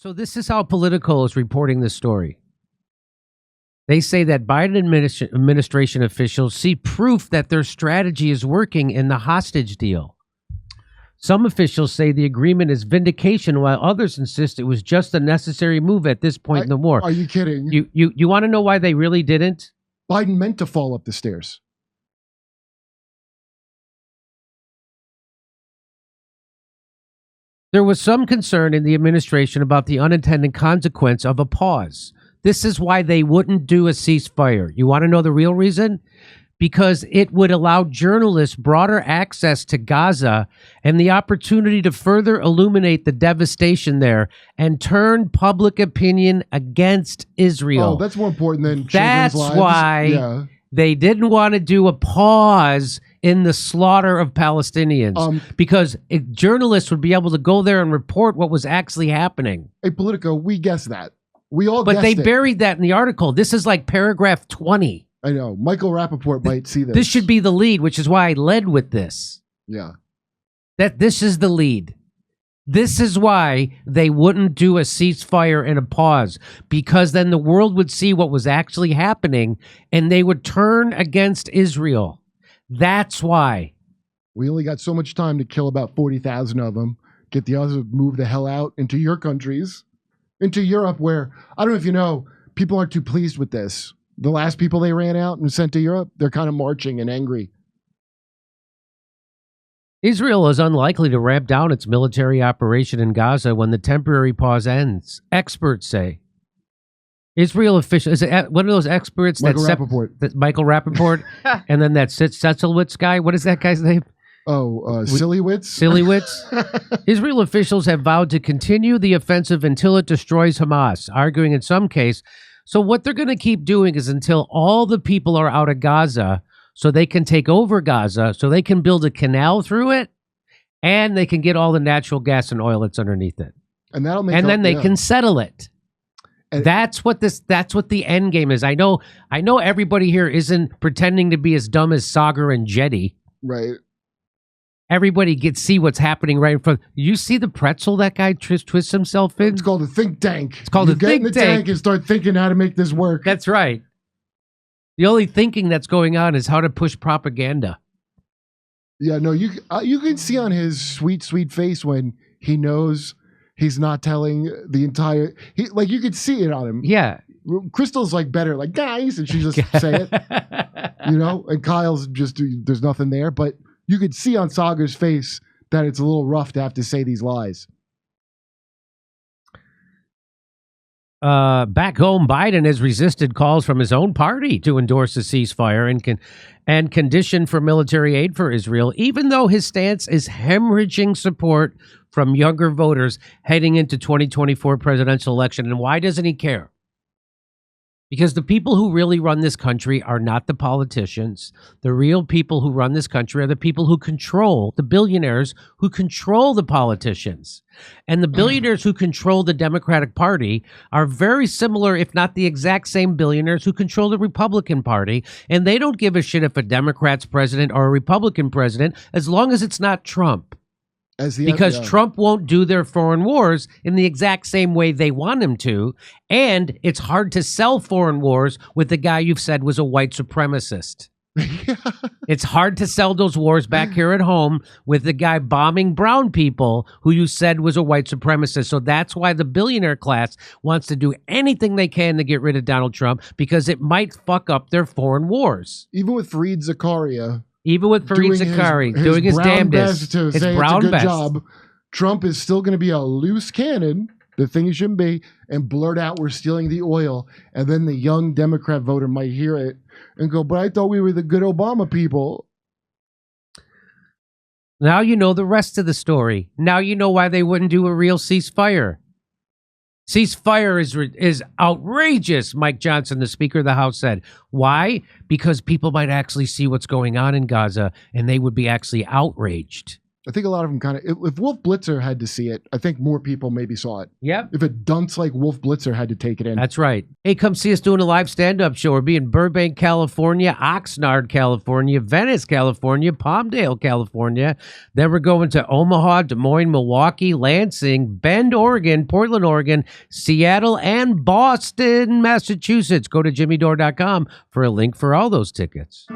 So this is how Politico is reporting this story. They say that Biden administration officials see proof that their strategy is working in the hostage deal. Some officials say the agreement is vindication, while others insist it was just a necessary move at this point in the war. Are you kidding? You want to know why they really didn't? Biden meant to fall up the stairs. There was some concern in the administration about the unintended consequence of a pause. This is why they wouldn't do a ceasefire. You want to know the real reason? Because it would allow journalists broader access to Gaza and the opportunity to further illuminate the devastation there and turn public opinion against Israel. Oh, that's more important than children's That's lives. why they didn't want to do a pause in the slaughter of Palestinians because journalists would be able to go there and report what was actually happening. Hey, Politico, we guessed that. We all But guessed they it. buried that in the article. This is like paragraph 20. I know. Michael Rappaport might see this. This should be the lead, which is why I led with this. Yeah. That this is the lead. This is why they wouldn't do a ceasefire and a pause, because then the world would see what was actually happening and they would turn against Israel. That's why. We only got so much time to kill about 40,000 of them. Get the others moved the hell out into your countries, into Europe, where, I don't know if you know, people aren't too pleased with this. The last people they ran out and sent to Europe, they're kind of marching and angry. Israel is unlikely to ramp down its military operation in Gaza when the temporary pause ends, experts say. Israel officials, is it one of those experts Michael Rappaport. Michael Rappaport, and then that Setzelwitz guy? What is that guy's name? Sillywitz? Sillywitz? Israel officials have vowed to continue the offensive until it destroys Hamas, arguing in some case. So what they're going to keep doing is until all the people are out of Gaza, so they can take over Gaza, so they can build a canal through it, and they can get all the natural gas and oil that's underneath it. And that'll make and then they can settle it. And that's what the end game is. I know everybody here isn't pretending to be as dumb as Sagar and Jetty. Right. Everybody gets see what's happening right in front. You see the pretzel that guy twists himself in? It's called a think tank. It's called a get in think the tank and start thinking how to make this work. That's right. The only thinking that's going on is how to push propaganda. Yeah, no, you can see on his sweet, sweet face when he knows he's not telling the entire. You could see it on him. Yeah, Crystal's like better, like guys, and she just say it, And Kyle's just there's nothing there, but you could see on Sagar's face that it's a little rough to have to say these lies. Back home, Biden has resisted calls from his own party to endorse a ceasefire and condition for military aid for Israel, even though his stance is hemorrhaging support from younger voters heading into 2024 presidential election. And why doesn't he care? Because the people who really run this country are not the politicians. The real people who run this country are the people who control, the billionaires who control the politicians. And the billionaires who control the Democratic Party are very similar, if not the exact same billionaires who control the Republican Party. And they don't give a shit if a Democrat's president or a Republican president, as long as it's not Trump. Because Trump won't do their foreign wars in the exact same way they want him to. And it's hard to sell foreign wars with the guy you've said was a white supremacist. It's hard to sell those wars back here at home with the guy bombing brown people who you said was a white supremacist. So that's why the billionaire class wants to do anything they can to get rid of Donald Trump, because it might fuck up their foreign wars. Even with Fareed Zakaria. Even with Fareed Zakari doing his damnedest, to say it's a good job, Trump is still going to be a loose cannon, the thing he shouldn't be, and blurt out we're stealing the oil. And then the young Democrat voter might hear it and go, but I thought we were the good Obama people. Now you know the rest of the story. Now you know why they wouldn't do a real ceasefire. Ceasefire is outrageous, Mike Johnson, the Speaker of the House, said. Why? Because people might actually see what's going on in Gaza, and they would be actually outraged. I think a lot of them kind of, if Wolf Blitzer had to see it, I think more people maybe saw it. Yep. If a dunce like Wolf Blitzer had to take it in. That's right. Hey, come see us doing a live stand-up show. We'll be in Burbank, California, Oxnard, California, Venice, California, Palmdale, California. Then we're going to Omaha, Des Moines, Milwaukee, Lansing, Bend, Oregon, Portland, Oregon, Seattle, and Boston, Massachusetts. Go to jimmydore.com for a link for all those tickets.